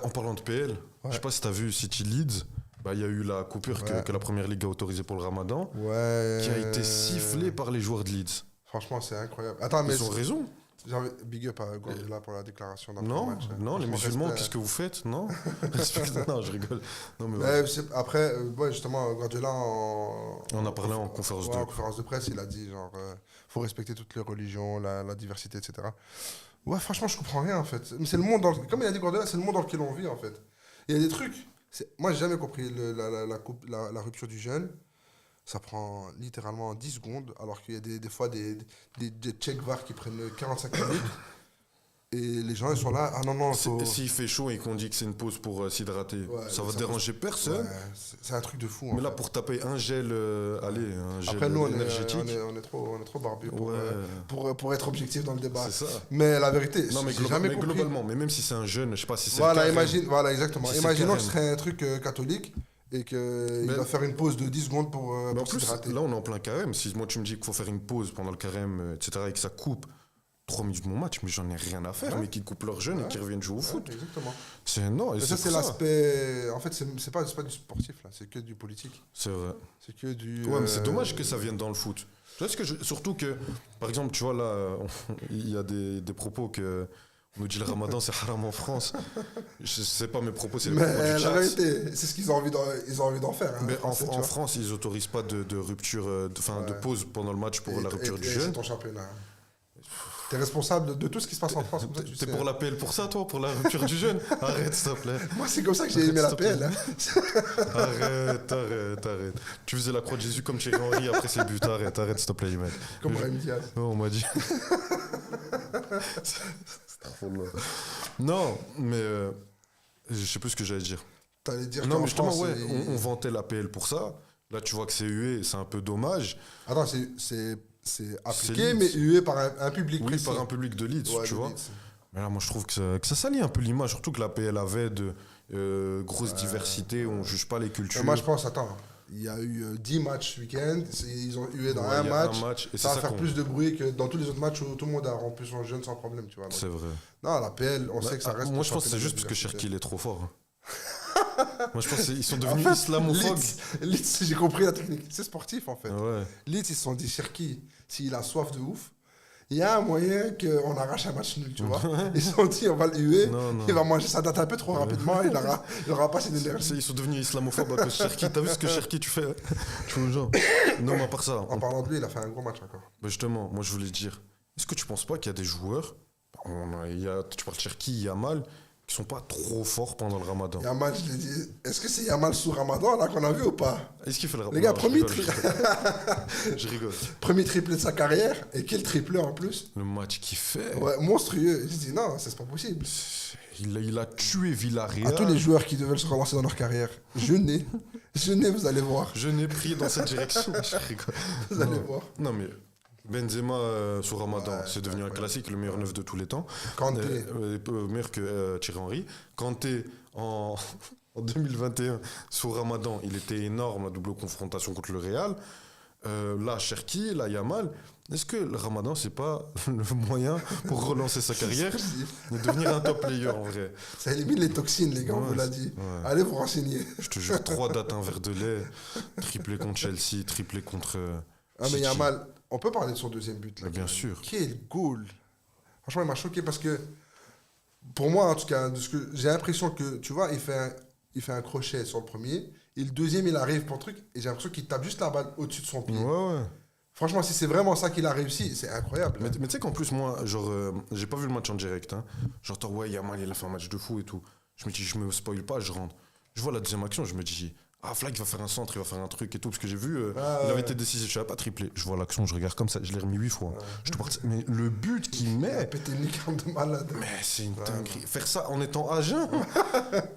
En parlant de PL, je Ouais. sais pas si t'as vu City Leeds. Bah, il y a eu la coupure Ouais. que la Première Ligue a autorisée pour le Ramadan, Ouais. qui a été sifflée par les joueurs de Leeds. Franchement, c'est incroyable. Attends, mais Ils ont raison. big up à Guardiola pour la déclaration Non, d'après-match. non, les Franchement, musulmans, respect. qu'est-ce que vous faites? Non? Non, je rigole. Non, mais ouais. Mais après, ouais, justement, Guardiola, On a parlé en conférence en de. conférence de presse, il a dit, genre, faut respecter toutes les religions, la diversité, etc. Ouais, franchement, je comprends rien, en fait. Mais c'est le monde comme il a dit Guardiola, c'est le monde dans lequel on vit, en fait. Il y a des trucs. Moi, j'ai jamais compris la rupture du jeûne. Ça prend littéralement 10 secondes, alors qu'il y a des fois des check VAR qui prennent 45 minutes. Et les gens, ils sont là. Ah non, non, faut. S'il fait chaud et qu'on dit que c'est une pause pour s'hydrater, Ouais, ça va ça déranger personne. Ouais, c'est un truc de fou. Mais en là, fait. pour taper un gel, allez, un gel Après, nous, énergétique. on est trop barbus Ouais, pour être objectif dans le débat. c'est ça. Mais la vérité, Non, mais, j'ai jamais mais compris. globalement, mais même si c'est un jeune, je sais pas si c'est Voilà, le carême. voilà, exactement. Si c'est Imaginons que carême. ce serait un truc catholique et qu'il Mais- doit faire une pause de 10 secondes pour Mais en plus, s'hydrater. là, on est en plein carême. Si moi, tu me dis qu'il faut faire une pause pendant le carême, etc., et que ça coupe 3 minutes de mon match, mais j'en ai rien à faire. Ouais. Mais qu'ils coupent leur jeûne et qu'ils reviennent jouer au foot. Ouais, exactement. C'est non, et Mais c'est ça, c'est pour ça. l'aspect. En fait, c'est pas du sportif, là. C'est que du politique. C'est vrai. C'est que du. Ouais, mais c'est dommage que ça vienne dans le foot. Tu vois ce que surtout que, par exemple, tu vois là, il y a des propos que on nous dit le Ramadan c'est haram en France. Je sais pas mes propos, c'est les Mais propos du la chat. vérité, c'est ce qu'ils ont envie d'en faire. Hein, Mais les Français, tu en vois. France, ils autorisent pas de rupture, de Ouais. pause pendant le match pour la rupture du C'est jeûne. ton championnat. T'es responsable de tout ce qui se passe en France. Comme ça, tu T'es sais. pour l'APL pour ça, toi, pour la rupture du jeûne? Arrête, s'il te plaît. Moi, c'est comme ça que j'ai aimé la PL. Hein. Arrête. Tu faisais la croix de Jésus comme Thierry Henry après ses buts. Arrête, s'il te plaît, Jimmy. Comme Brahim Diaz. Oh, on m'a dit. Non, mais je sais plus ce que j'allais dire. T'allais dire Non, qu'en mais justement, France, ouais, on vantait l'APL pour ça. Là, tu vois que c'est hué, c'est un peu dommage. Attends, c'est appliqué, Leeds. mais hué par un public Oui, précis. par un public de Leeds, Ouais, tu de vois. Leeds. Mais là, moi, je trouve que ça salit un peu l'image, surtout que l'APL avait de grosses diversités, on juge pas les cultures. Moi, je pense, attends, il y a eu 10 matchs ce week-end. Ils ont hué dans Ouais, un il y a match. un match, et Ça c'est va ça faire qu'on- plus de bruit que dans tous les autres matchs où tout le monde a rempli son jeûne sans problème, tu vois. Donc, C'est vrai. non, la PL, on sait que ça reste. Moi, le je pense que c'est championnat juste de parce que diversité. Cherki, il est trop fort. Moi, je pense qu'ils sont En devenus fait, islamophobes. Leeds, j'ai compris la technique. C'est sportif, en fait. Ouais. Leeds, ils se sont dit, Cherki, s'il a soif de ouf, il y a un moyen qu'on arrache un match nul, tu vois. Ils se sont dit, on va le huer, Non, non. il va manger sa date un peu trop rapidement, il aura pas assez d'énergie. Ils sont devenus islamophobes à cause de Cherki. T'as vu ce que Cherki, tu fais? Tu vois, genre. Non, mais à part ça. En parlant de lui, il a fait un gros match encore. Bah, justement, moi, je voulais dire, est-ce que tu penses pas qu'il y a des joueurs, tu parles de Cherki, Yamal, qui sont pas trop forts pendant le Ramadan? Yamal, je l'ai dit, est-ce que c'est Yamal sous Ramadan, là, qu'on a vu ou pas? Est-ce qu'il fait le Ramadan? Les gars, Non, je rigole. premier triplé de sa carrière, et quel triplé en plus? Le match qu'il fait, Ouais, monstrueux. J'ai dit, non, c'est pas possible. il a tué À Villarreal. tous les joueurs qui devaient se relancer dans leur carrière, jeûnez, vous allez voir. Je n'ai pris dans cette direction. Je rigole. Vous allez Non. voir. Non, mais Benzema sur Ramadan, Ouais, c'est devenu un classique, le meilleur neuf de tous les temps. Kanté. Meilleur que Thierry Henry. Kanté, en 2021, sur Ramadan, il était énorme, la double confrontation contre le Real. Là, Cherki, là, Yamal. Est-ce que le Ramadan, c'est pas le moyen pour relancer sa carrière de devenir un top player en vrai? Ça élimine les toxines, les gars, on Ouais, vous l'a dit. ouais. Allez vous renseigner. Je te jure, 3 dates, un verre de lait, triplé contre Chelsea, triplé contre. Ah, mais City. Yamal, on peut parler de son deuxième but, là. Mais bien quand même. sûr. Quel goal. Franchement, il m'a choqué parce que, pour moi, en tout cas, de ce que j'ai l'impression que, tu vois, il fait un crochet sur le premier, et le deuxième, il arrive pour le truc, et j'ai l'impression qu'il tape juste la balle au-dessus de son pied. Ouais. Franchement, si c'est vraiment ça qu'il a réussi, c'est incroyable. Mais tu sais qu'en plus, moi, genre, j'ai pas vu le match en direct. Hein. J'entends, ouais, Yamal, il a fait un match de fou et tout. Je me dis, je me spoil pas, je rentre. Je vois la deuxième action, je me dis, ah, Flag va faire un centre, il va faire un truc et tout. Parce que j'ai vu, il avait été décisif, je savais pas triplé. Je vois l'action, je regarde comme ça, je l'ai remis 8 fois. Je te parle, mais le but qu'il Il a met, pété une licorne de malade. mais c'est une dinguerie. Faire ça en étant à jeun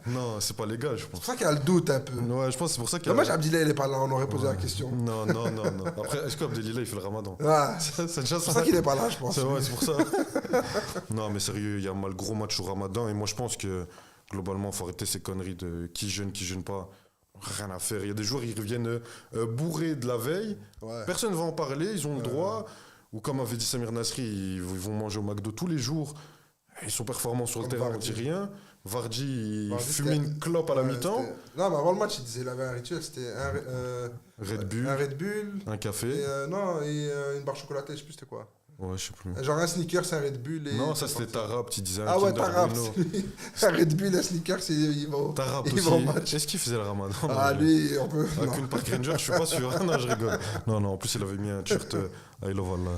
non, c'est pas légal, je C'est pense. pour ça qu'il y a le doute un peu. Ouais, je pense que c'est pour ça qu'il y a. Dommage, Abdillah, il est pas là, on aurait posé la question. Non. Après, est-ce qu'Abdelila, il fait le ramadan? Ah, C'est déjà c'est pour ça qu'il est pas là, je pense. C'est vrai, c'est pour ça. Non, mais sérieux, il y a mal gros match au Ramadan. Et moi, je pense que globalement, il faut arrêter ces conneries de qui jeûne pas. Rien à faire. Il y a des joueurs, ils reviennent bourrés de la veille. Ouais. Personne ne va en parler, ils ont le droit. Ou comme avait dit Samir Nasri, ils vont manger au McDo tous les jours. Ils sont performants sur le Comme terrain, on Vardy. dit rien. Vardy, il Vardy, fumait c'était- une clope à la Ouais, mi-temps. Non, mais avant le match, il disait il avait un rituel, c'était Red Bull, un Red Bull un café. et, une barre chocolatée, je sais plus c'était quoi. Ouais, je sais plus. Genre un sneaker, un Red Bull et. Non, ça c'est c'était parti. Tarap, tu disais un Ah ouais, Kinder Tarap. Bueno. Un Red Bull, un sneaker, il va au, Tarap il va au aussi. match. Est-ce qu'il faisait le ramadan? Ah, Non, lui, on peut. à non. Queen Park Ranger, je suis pas sûr. Non, je rigole. Non, non, en plus, il avait mis un t-shirt I love Allah.